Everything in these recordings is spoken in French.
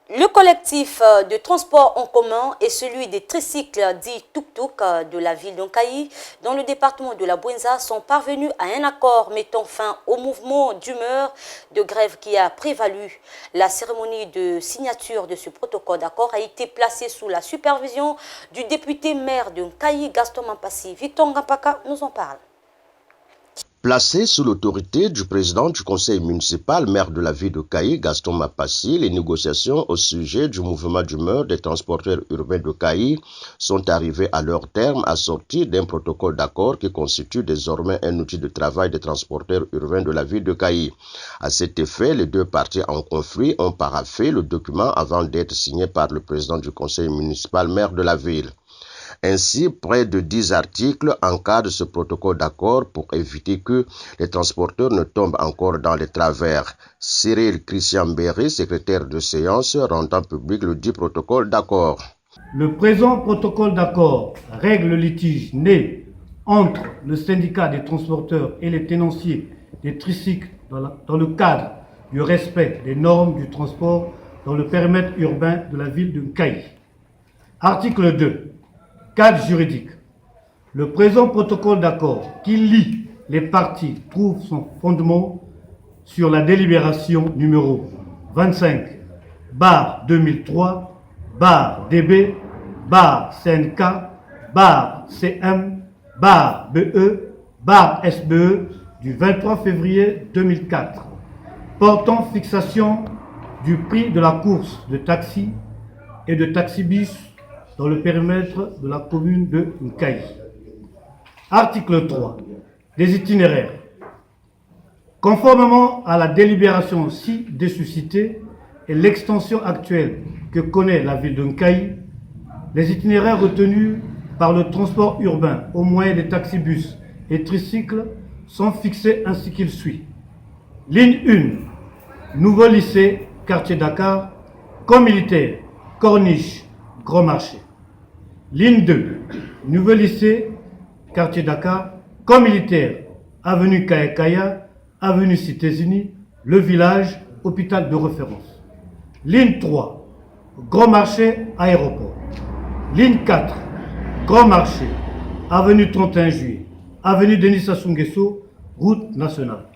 Le collectif de transport en commun et celui des tricycles dits tuk-tuk de la ville d'Onkayi, dans le département de la Bouenza, sont parvenus à un accord mettant fin au mouvement d'humeur de grève qui a prévalu. La cérémonie de signature de ce protocole d'accord a été placée sous la supervision du député maire d'Onkayi, Gaston Mampassi. Victor Ngampaka nous en parle. Placé sous l'autorité du président du conseil municipal, maire de la ville de Kayi, Gaston Mampassi, les négociations au sujet du mouvement d'humeur des transporteurs urbains de Kayi sont arrivées à leur terme assorties d'un protocole d'accord qui constitue désormais un outil de travail des transporteurs urbains de la ville de Kayi. À cet effet, les deux parties en conflit ont paraphé le document avant d'être signé par le président du conseil municipal, maire de la ville. Ainsi, près de 10 articles encadrent ce protocole d'accord pour éviter que les transporteurs ne tombent encore dans les travers. Cyril Christian Berry, secrétaire de séance, rendant public le dit protocole d'accord. Le présent protocole d'accord règle le litige né entre le syndicat des transporteurs et les tenanciers des tricycles dans le cadre du respect des normes du transport dans le périmètre urbain de la ville de Kayi. Article 2. Cadre juridique. Le présent protocole d'accord qui lie les parties trouve son fondement sur la délibération numéro 25/2003/CNK/CM/BE/SBE du 23 février 2004 portant fixation du prix de la course de taxi et de taxibus dans le périmètre de la commune de Nkayi. Article 3. Des itinéraires. Conformément à la délibération ci-dessus citée et l'extension actuelle que connaît la ville de Nkayi, les itinéraires retenus par le transport urbain au moyen des taxibus et tricycles sont fixés ainsi qu'il suit. Ligne 1. Nouveau lycée, quartier Dakar, camp militaire, Corniche, Grand Marché. Ligne 2, nouveau lycée, quartier Dakar, camp militaire, avenue Kaya, avenue Cité-Unis, le village, hôpital de référence. Ligne 3, Grand Marché, aéroport. Ligne 4, Grand Marché, avenue 31 juillet, avenue Denis Sassou Nguesso, route nationale.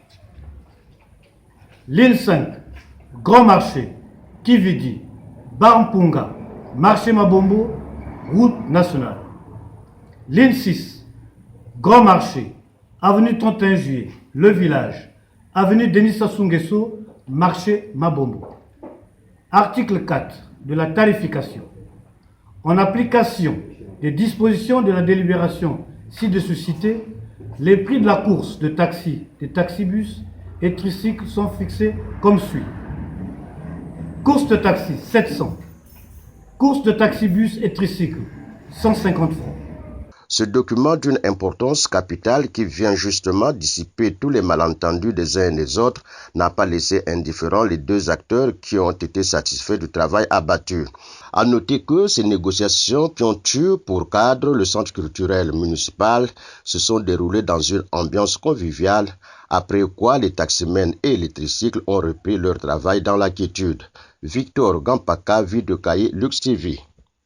Ligne 5, Grand Marché, Kividi, Barmpunga, Marché Mabombo, route nationale. Ligne 6, Grand Marché, avenue 31 juillet, le village, avenue Denis Sassou Nguesso, marché Mabombo. Article 4 de la tarification. En application des dispositions de la délibération ci-dessus citée, les prix de la course de taxi, des taxibus et tricycles sont fixés comme suit. Course de taxi, 700. Course de taxibus et tricycle, 150 francs. Ce document d'une importance capitale qui vient justement dissiper tous les malentendus des uns et des autres n'a pas laissé indifférents les deux acteurs qui ont été satisfaits du travail abattu. À noter que ces négociations qui ont eu pour cadre le centre culturel municipal se sont déroulées dans une ambiance conviviale, après quoi les taximens et les tricycles ont repris leur travail dans la quiétude. Victor Gampaka, Ville de Kayi, Lux TV.